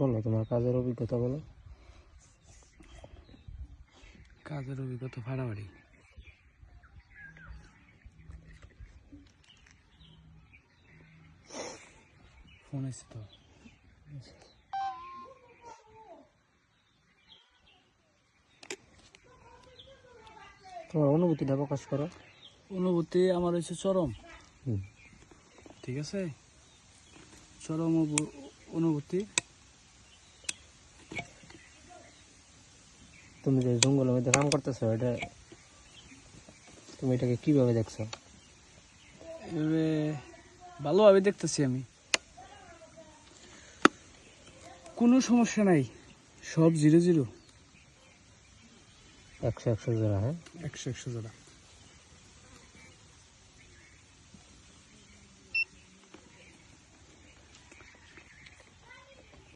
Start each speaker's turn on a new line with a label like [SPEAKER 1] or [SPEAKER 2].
[SPEAKER 1] বলো তোমার কাজের অভিজ্ঞতা বলো।
[SPEAKER 2] কাজের অভিজ্ঞতা ফাড়াফাড়ি। ফোন এসে তো
[SPEAKER 1] তোমার অনুভূতিটা প্রকাশ করো।
[SPEAKER 2] অনুভূতি আমার হচ্ছে চরম। ঠিক আছে, চরম অনুভূতি।
[SPEAKER 1] তুমি যে জঙ্গলের মধ্যে কাম করতেছো, এটা তুমি এটাকে কিভাবে দেখছো?
[SPEAKER 2] এভাবে ভালোভাবে দেখতেছি আমি, কোনো সমস্যা নাই, সব 0-0,
[SPEAKER 1] 100 জোড়া। হ্যাঁ,
[SPEAKER 2] 100 জোড়া।